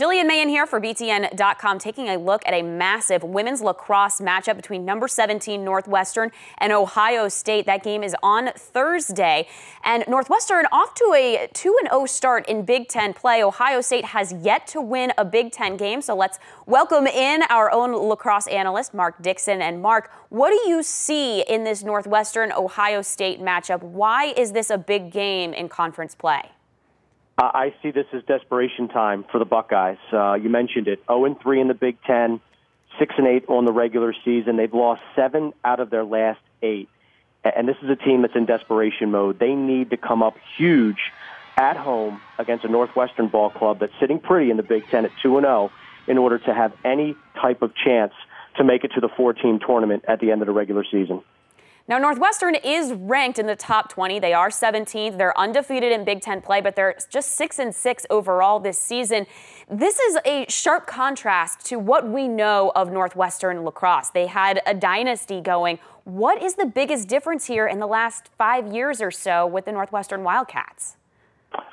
Jillian Mahen here for BTN.com, taking a look at a massive women's lacrosse matchup between number 17 Northwestern and Ohio State. That game is on Thursday, and Northwestern off to a 2-0 start in Big Ten play. Ohio State has yet to win a Big Ten game, so let's welcome in our own lacrosse analyst, Mark Dixon. And Mark, what do you see in this Northwestern-Ohio State matchup? Why is this a big game in conference play? I see this as desperation time for the Buckeyes. You mentioned it, 0-3 in the Big Ten, 6-8 on the regular season. They've lost 7 out of their last 8. And this is a team that's in desperation mode. They need to come up huge at home against a Northwestern ball club that's sitting pretty in the Big Ten at 2-0 in order to have any type of chance to make it to the 4-team tournament at the end of the regular season. Now, Northwestern is ranked in the top 20. They are 17th. They're undefeated in Big Ten play, but they're just 6-6 overall this season. This is a sharp contrast to what we know of Northwestern lacrosse. They had a dynasty going. What is the biggest difference here in the last 5 years or so with the Northwestern Wildcats?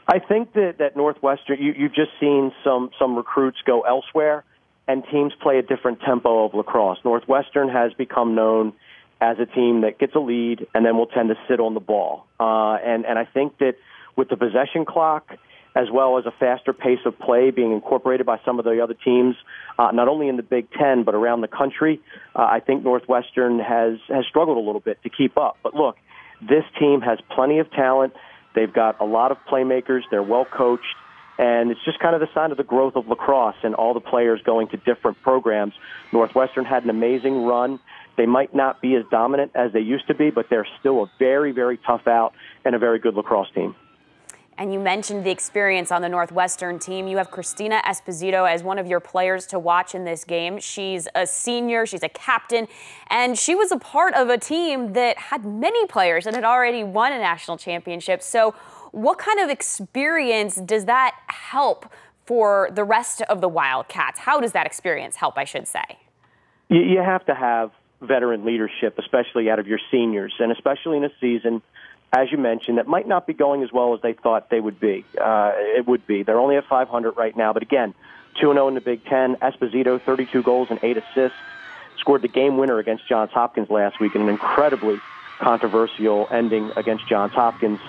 I think that Northwestern, you've just seen some recruits go elsewhere, and teams play a different tempo of lacrosse. Northwestern has become known as a team that gets a lead and then will tend to sit on the ball. And I think that with the possession clock, as well as a faster pace of play being incorporated by some of the other teams, not only in the Big Ten but around the country, I think Northwestern has struggled a little bit to keep up. But look, this team has plenty of talent. They've got a lot of playmakers. They're well coached. And it's just kind of the sign of the growth of lacrosse and all the players going to different programs. Northwestern had an amazing run. They might not be as dominant as they used to be, but they're still a very, very tough out and a very good lacrosse team. And you mentioned the experience on the Northwestern team. You have Christina Esposito as one of your players to watch in this game. She's a senior, she's a captain, and she was a part of a team that had many players that had already won a national championship. So what kind of experience does that help for the rest of the Wildcats? How does that experience help, I should say? You have to have veteran leadership, especially out of your seniors, and especially in a season, as you mentioned, that might not be going as well as they thought they would be. It would be. They're only at 500 right now, but again, 2-0 in the Big Ten. Esposito, 32 goals and 8 assists, scored the game winner against Johns Hopkins last week in an incredibly controversial ending against Johns Hopkins.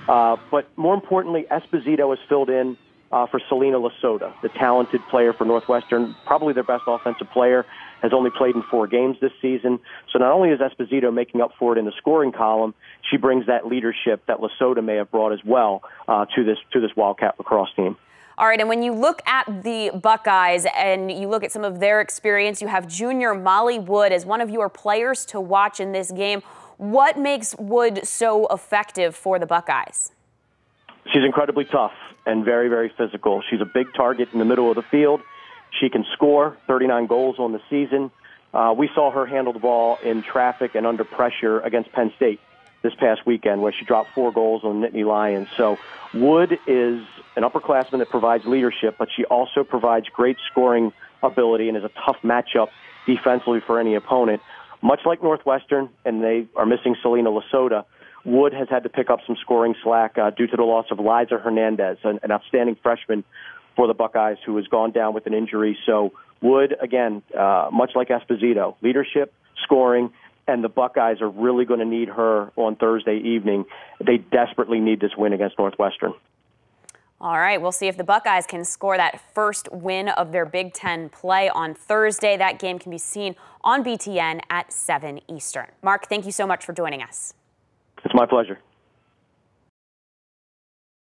But more importantly, Esposito has filled in for Selena Lasota, the talented player for Northwestern, probably their best offensive player, has only played in 4 games this season. So not only is Esposito making up for it in the scoring column, she brings that leadership that Lasota may have brought as well to this Wildcat lacrosse team. All right, and when you look at the Buckeyes and you look at some of their experience, you have junior Molly Wood as one of your players to watch in this game. What makes Wood so effective for the Buckeyes? She's incredibly tough and very, very physical. She's a big target in the middle of the field. She can score 39 goals on the season. We saw her handle the ball in traffic and under pressure against Penn State this past weekend, where she dropped 4 goals on Nittany Lions. So Wood is an upperclassman that provides leadership, but she also provides great scoring ability and is a tough matchup defensively for any opponent. Much like Northwestern, and they are missing Selena Lasota, Wood has had to pick up some scoring slack due to the loss of Liza Hernandez, an outstanding freshman for the Buckeyes who has gone down with an injury. So Wood, again, much like Esposito, leadership, scoring, and the Buckeyes are really going to need her on Thursday evening. They desperately need this win against Northwestern. All right, we'll see if the Buckeyes can score that first win of their Big Ten play on Thursday. That game can be seen on BTN at 7 Eastern. Mark, thank you so much for joining us. It's my pleasure.